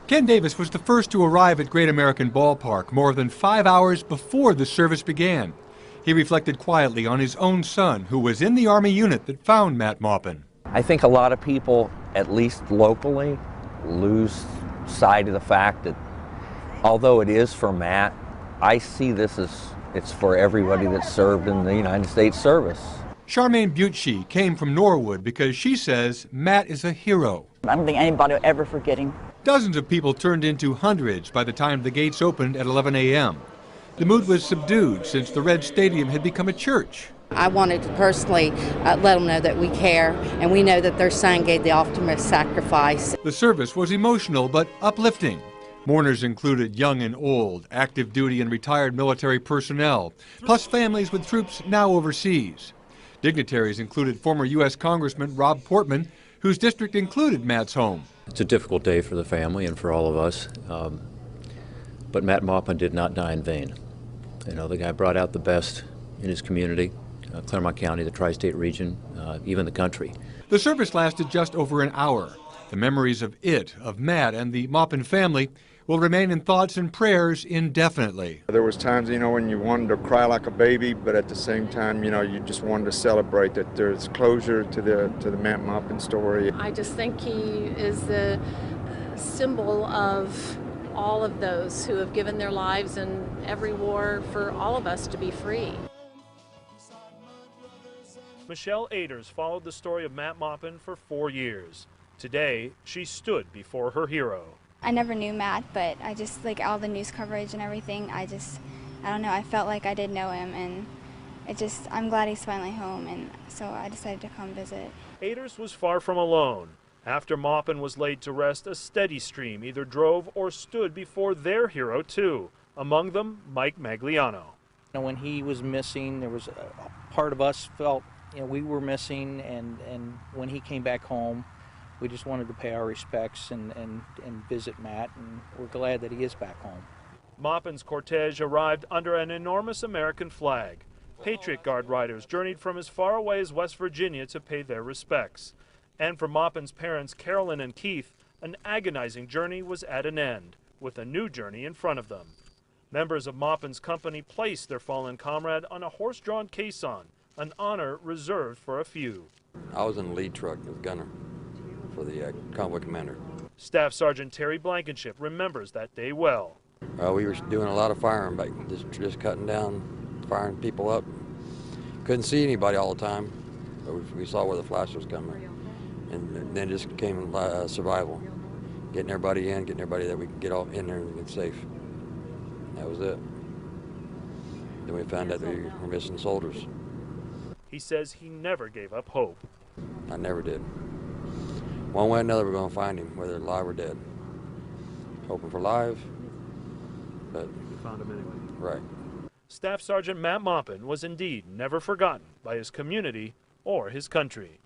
Ken Davis was the first to arrive at Great American Ballpark more than 5 hours before the service began. He reflected quietly on his own son, who was in the Army unit that found Matt Maupin. I think a lot of people, at least locally, lose sight of the fact that although it is for Matt, I see this as it's for everybody that served in the United States service. Charmaine Butchie came from Norwood because she says Matt is a hero. I don't think anybody will ever forget him. Dozens of people turned into hundreds by the time the gates opened at 11 a.m. The mood was subdued since the Red Stadium had become a church. I wanted to personally let them know that we care and we know that their son gave the ultimate sacrifice. The service was emotional but uplifting. Mourners included young and old, active duty and retired military personnel, plus families with troops now overseas. Dignitaries included former U.S. Congressman Rob Portman, whose district included Matt's home. It's a difficult day for the family and for all of us, but Matt Maupin did not die in vain. You know, the guy brought out the best in his community, Claremont County, the tri-state region, even the country. The service lasted just over an hour. The memories of Matt and the Maupin family will remain in thoughts and prayers indefinitely. There was times, you know, when you wanted to cry like a baby, but at the same time, you know, you just wanted to celebrate that there's closure to the Matt Maupin story. I just think he is the symbol of all of those who have given their lives in every war for all of us to be free. Michelle Aders followed the story of Matt Maupin for 4 years. Today, she stood before her hero. I never knew Matt, but I just, like all the news coverage and everything, I don't know, I felt like I did know him, and I'm glad he's finally home, and so I decided to come visit. Aders was far from alone. After Maupin was laid to rest, a steady stream either drove or stood before their hero too, among them Mike Magliano. When he was missing, there was a part of us felt, you know, we were missing, and when he came back home, we just wanted to pay our respects and visit Matt, and we're glad that he is back home. Maupin's cortege arrived under an enormous American flag. Patriot Guard riders journeyed from as far away as West Virginia to pay their respects. And for Maupin's parents, Carolyn and Keith, an agonizing journey was at an end, with a new journey in front of them. Members of Maupin's company placed their fallen comrade on a horse-drawn caisson, an honor reserved for a few. I was in the lead truck as gunner for the convoy commander. Staff Sergeant Terry Blankenship remembers that day well. We were doing a lot of firing, but just cutting down, firing people up. Couldn't see anybody all the time, but we saw where the flash was coming. And then just came survival, getting everybody in, getting everybody that we could get all in there and get safe. That was it. Then we found out that we were missing soldiers. He says he never gave up hope. I never did. One way or another, we're going to find him, whether alive or dead. Hoping for live, but we found him anyway. Right. Staff Sergeant Matt Maupin was indeed never forgotten by his community or his country.